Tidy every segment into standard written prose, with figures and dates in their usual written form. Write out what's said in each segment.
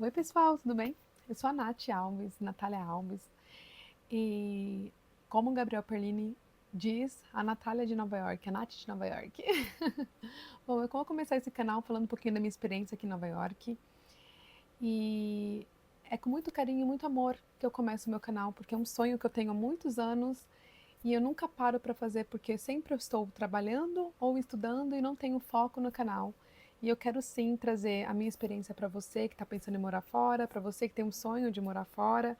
Oi, pessoal, tudo bem? Eu sou a Nath Alves, Natália Alves, e como o Gabriel Perlini diz, a Natália de Nova York, a Nath de Nova York. Bom, eu vou começar esse canal falando um pouquinho da minha experiência aqui em Nova York, e é com muito carinho e muito amor que eu começo o meu canal, porque é um sonho que eu tenho há muitos anos e eu nunca paro para fazer, porque sempre eu estou trabalhando ou estudando e não tenho foco no canal. E eu quero sim trazer a minha experiência para você que está pensando em morar fora, para você que tem um sonho de morar fora.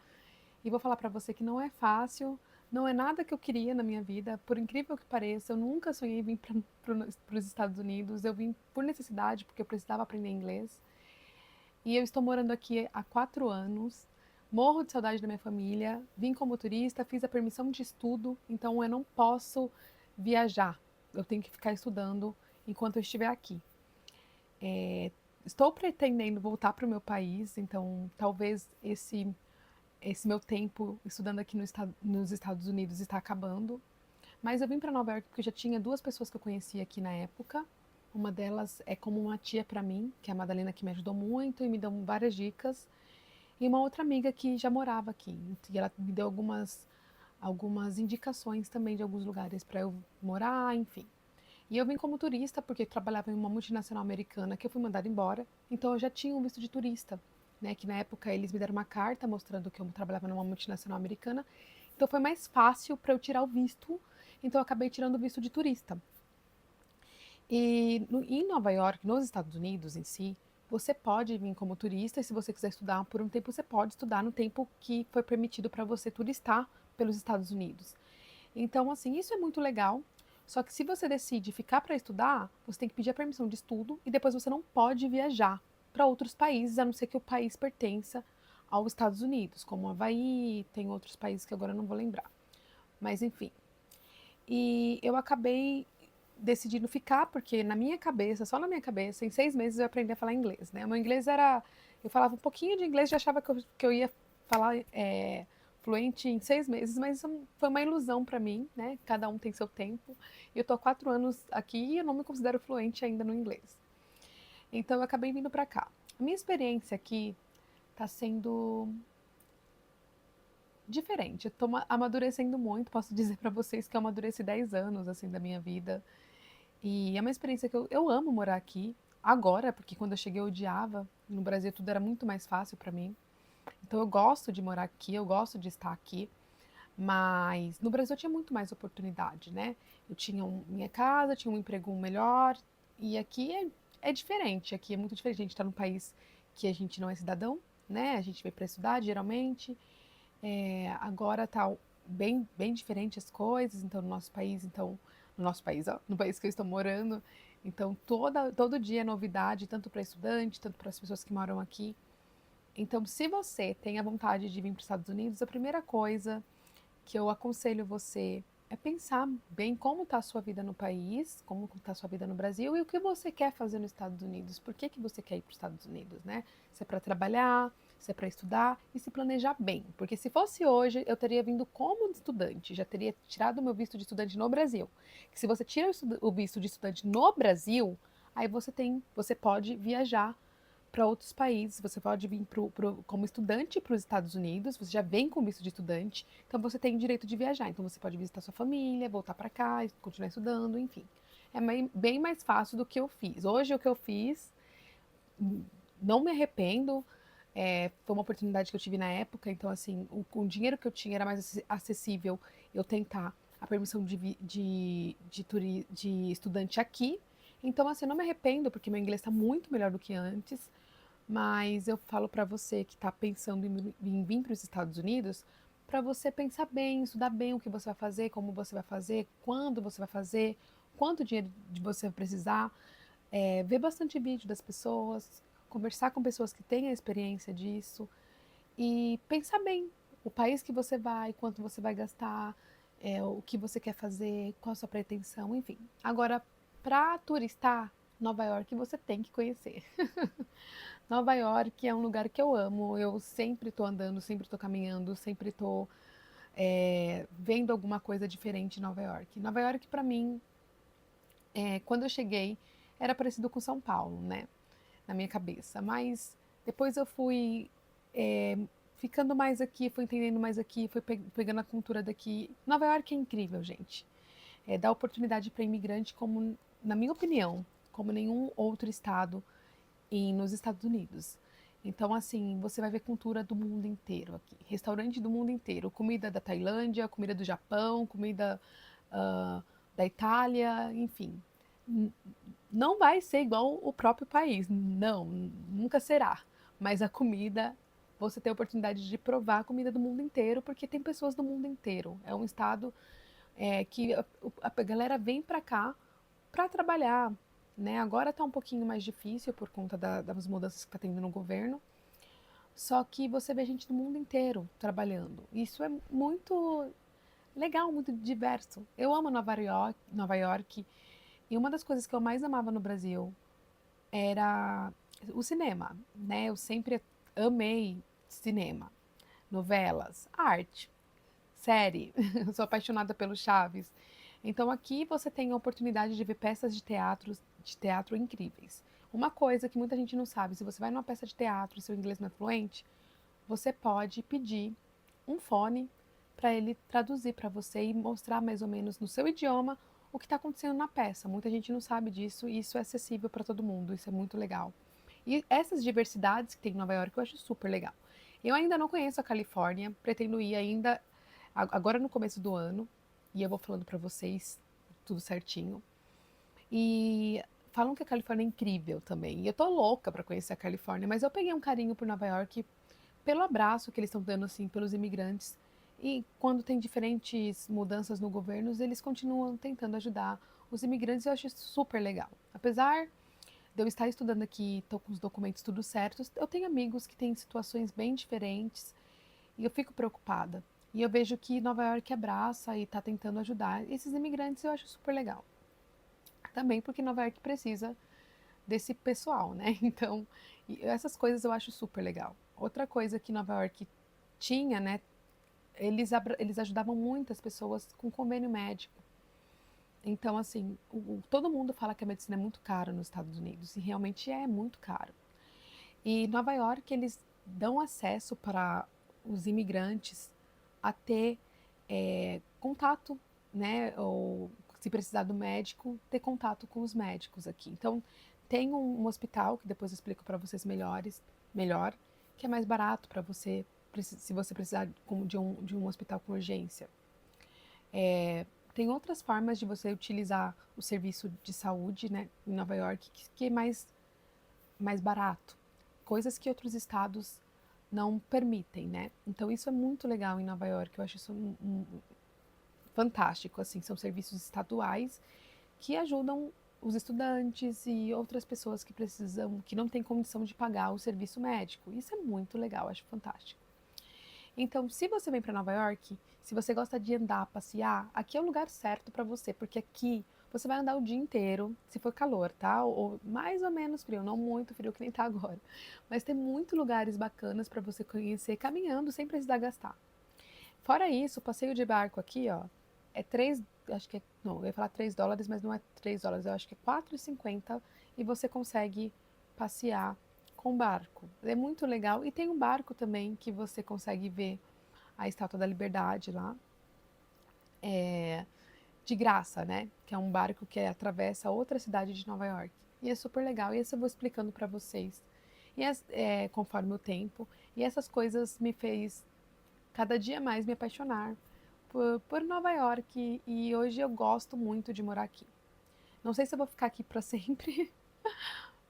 E vou falar para você que não é fácil, não é nada que eu queria na minha vida. Por incrível que pareça, eu nunca sonhei em vir para os Estados Unidos. Eu vim por necessidade, porque eu precisava aprender inglês. E eu estou morando aqui há 4 anos. Morro de saudade da minha família. Vim como turista, fiz a permissão de estudo, então eu não posso viajar. Eu tenho que ficar estudando enquanto eu estiver aqui. É, estou pretendendo voltar para o meu país, então talvez esse meu tempo estudando aqui nos Estados Unidos está acabando. Mas eu vim para Nova York porque eu já tinha duas pessoas que eu conhecia aqui na época. Uma delas é como uma tia para mim, que é a Madalena, que me ajudou muito e me deu várias dicas. E uma outra amiga que já morava aqui. E ela me deu algumas indicações também de alguns lugares para eu morar, enfim. E eu vim como turista porque trabalhava em uma multinacional americana que eu fui mandada embora. Então eu já tinha um visto de turista, né? Que na época eles me deram uma carta mostrando que eu trabalhava numa multinacional americana. Então foi mais fácil para eu tirar o visto. Então eu acabei tirando o visto de turista. E em Nova York, nos Estados Unidos em si, você pode vir como turista e se você quiser estudar por um tempo, você pode estudar no tempo que foi permitido para você turistar pelos Estados Unidos. Então, assim, isso é muito legal. Só que se você decide ficar para estudar, você tem que pedir a permissão de estudo e depois você não pode viajar para outros países, a não ser que o país pertença aos Estados Unidos, como Havaí, tem outros países que agora eu não vou lembrar. Mas enfim. E eu acabei decidindo ficar, porque na minha cabeça, só na minha cabeça, em 6 meses eu aprendi a falar inglês, né? O meu inglês era. Eu falava um pouquinho de inglês e achava que eu ia falar fluente em 6 meses, mas isso foi uma ilusão para mim, né? Cada um tem seu tempo. Eu tô há 4 anos aqui e eu não me considero fluente ainda no inglês. Então eu acabei vindo para cá. A minha experiência aqui tá sendo diferente. Eu tô amadurecendo muito. Posso dizer para vocês que eu amadureci 10 anos assim da minha vida. E é uma experiência que eu amo morar aqui agora, porque quando eu cheguei eu odiava. No Brasil tudo era muito mais fácil para mim. Então eu gosto de morar aqui, eu gosto de estar aqui. Mas no Brasil eu tinha muito mais oportunidade, né? Eu tinha minha casa, tinha um emprego melhor. E aqui é diferente. Aqui é muito diferente. A gente está num país que a gente não é cidadão, né? A gente veio para estudar, geralmente. Agora tá bem diferente as coisas, então no nosso país, ó, no país que eu estou morando, então todo dia é novidade, tanto para estudante, tanto para as pessoas que moram aqui. Então, se você tem a vontade de vir para os Estados Unidos, a primeira coisa que eu aconselho você é pensar bem como está a sua vida no país, como está a sua vida no Brasil e o que você quer fazer nos Estados Unidos. Por que você quer ir para os Estados Unidos, né? Se é para trabalhar, se é para estudar e se planejar bem. Porque se fosse hoje, eu teria vindo como estudante, já teria tirado o meu visto de estudante no Brasil. Que se você tira o visto de estudante no Brasil, aí você pode viajar para outros países. Você pode vir como estudante para os Estados Unidos, você já vem com visto de estudante, então você tem direito de viajar. Então você pode visitar sua família, voltar para cá, continuar estudando, enfim. É bem mais fácil do que eu fiz. Hoje o que eu fiz, não me arrependo. Foi uma oportunidade que eu tive na época, então assim, o dinheiro que eu tinha era mais acessível eu tentar a permissão de estudante aqui. Então, assim, eu não me arrependo, porque meu inglês está muito melhor do que antes. Mas eu falo para você que está pensando em vir para os Estados Unidos, para você pensar bem, estudar bem o que você vai fazer, como você vai fazer, quando você vai fazer, quanto dinheiro você vai precisar, ver bastante vídeo das pessoas, conversar com pessoas que têm a experiência disso e pensar bem o país que você vai, quanto você vai gastar, o que você quer fazer, qual a sua pretensão, enfim. Agora, para turistar, Nova York você tem que conhecer. Nova York é um lugar que eu amo. Eu sempre estou andando, sempre estou caminhando, sempre estou vendo alguma coisa diferente em Nova York. Nova York, para mim, quando eu cheguei, era parecido com São Paulo, né? Na minha cabeça. Mas Depois eu fui é, ficando mais aqui, fui entendendo mais aqui, fui pegando a cultura daqui. Nova York é incrível, gente. Dá oportunidade para imigrante como, na minha opinião, como nenhum outro estado nos Estados Unidos. Então, assim, você vai ver cultura do mundo inteiro aqui. Restaurante do mundo inteiro. Comida da Tailândia, comida do Japão, comida ah, da Itália, enfim. Não vai ser igual o próprio país. Não, nunca será. Mas a comida, você tem a oportunidade de provar a comida do mundo inteiro, porque tem pessoas do mundo inteiro. É um estado que a galera vem para cá para trabalhar, né? Agora está um pouquinho mais difícil por conta das mudanças que está tendo no governo, só que você vê gente do mundo inteiro trabalhando. Isso é muito legal, muito diverso. Eu amo Nova York, e uma das coisas que eu mais amava no Brasil era o cinema, né? Eu sempre amei cinema, novelas, arte, série. Eu sou apaixonada pelo Chaves. Então aqui você tem a oportunidade de ver peças de teatro incríveis. Uma coisa que muita gente não sabe, se você vai numa peça de teatro e seu inglês não é fluente, você pode pedir um fone para ele traduzir para você e mostrar mais ou menos no seu idioma o que está acontecendo na peça. Muita gente não sabe disso e isso é acessível para todo mundo, isso é muito legal. E essas diversidades que tem em Nova York eu acho super legal. Eu ainda não conheço a Califórnia, pretendo ir ainda agora no começo do ano, e eu vou falando para vocês tudo certinho. E falam que a Califórnia é incrível também. E eu tô louca para conhecer a Califórnia, mas eu peguei um carinho por Nova York pelo abraço que eles estão dando assim pelos imigrantes. E quando tem diferentes mudanças no governo, eles continuam tentando ajudar os imigrantes. Eu acho isso super legal. Apesar de eu estar estudando aqui, estou com os documentos tudo certos, eu tenho amigos que têm situações bem diferentes e eu fico preocupada. E eu vejo que Nova York abraça e está tentando ajudar esses imigrantes, eu acho super legal. Também porque Nova York precisa desse pessoal, né? Então, essas coisas eu acho super legal. Outra coisa que Nova York tinha, né? Eles ajudavam muitas pessoas com convênio médico. Então, assim, todo mundo fala que a medicina é muito cara nos Estados Unidos, e realmente é muito caro. E Nova York, eles dão acesso para os imigrantes a ter contato, né? Ou se precisar do médico, ter contato com os médicos aqui. Então, tem um hospital, que depois eu explico para vocês melhor, que é mais barato para você, se você precisar de um hospital com urgência. Tem outras formas de você utilizar o serviço de saúde, né, em Nova York, que é mais barato. Coisas que outros estados não permitem, né? Então isso é muito legal em Nova York. Eu acho isso fantástico, assim, são serviços estaduais que ajudam os estudantes e outras pessoas que precisam, que não têm condição de pagar o serviço médico. Isso é muito legal, acho fantástico. Então, se você vem para Nova York, se você gosta de andar, passear, aqui é o lugar certo para você, porque aqui você vai andar o dia inteiro, se for calor, tá? Ou mais ou menos frio, não muito frio que nem tá agora. Mas tem muitos lugares bacanas para você conhecer caminhando sem precisar gastar. Fora isso, o passeio de barco aqui, ó, é 3, acho que é, não, eu ia falar $3, mas não é $3, eu acho que é 4,50 e você consegue passear com barco. É muito legal e tem um barco também que você consegue ver a Estátua da Liberdade lá, de graça, né? Que é um barco que atravessa outra cidade de Nova York. E é super legal. E isso eu vou explicando para vocês. E conforme o tempo. E essas coisas me fez cada dia mais me apaixonar por Nova York e hoje eu gosto muito de morar aqui. Não sei se eu vou ficar aqui para sempre.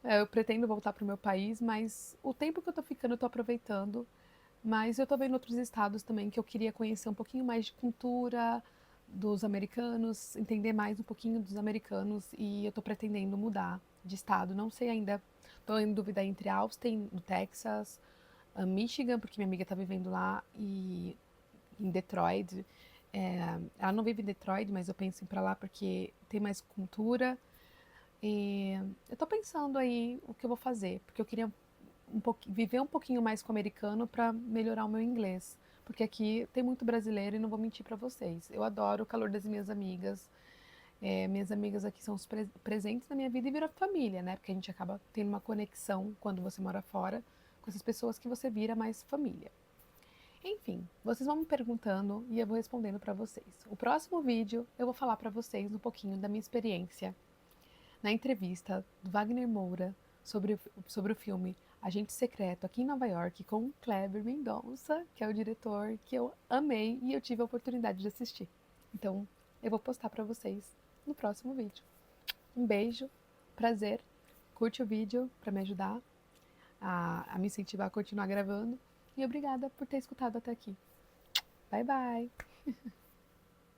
Eu pretendo voltar para o meu país, mas o tempo que eu tô ficando eu tô aproveitando. Mas eu tô vendo outros estados também que eu queria conhecer um pouquinho mais de cultura dos americanos, entender mais um pouquinho dos americanos e eu tô pretendendo mudar de estado. Não sei ainda, tô em dúvida entre Austin, no Texas, Michigan, porque minha amiga tá vivendo lá, e em Detroit. Ela não vive em Detroit, mas eu penso em ir pra lá porque tem mais cultura. E eu tô pensando aí o que eu vou fazer, porque eu queria viver um pouquinho mais com o americano para melhorar o meu inglês. Porque aqui tem muito brasileiro e não vou mentir para vocês. Eu adoro o calor das minhas amigas. Minhas amigas aqui são os presentes na minha vida e viram família, né? Porque a gente acaba tendo uma conexão quando você mora fora. com essas pessoas que você vira mais família. Enfim, vocês vão me perguntando e eu vou respondendo para vocês. O próximo vídeo eu vou falar para vocês um pouquinho da minha experiência na entrevista do Wagner Moura sobre o filme Agente Secreto aqui em Nova York com o Kleber Mendonça, que é o diretor que eu amei e eu tive a oportunidade de assistir. Então, eu vou postar para vocês no próximo vídeo. Um beijo, prazer, curte o vídeo para me ajudar a me incentivar a continuar gravando e obrigada por ter escutado até aqui. Bye, bye!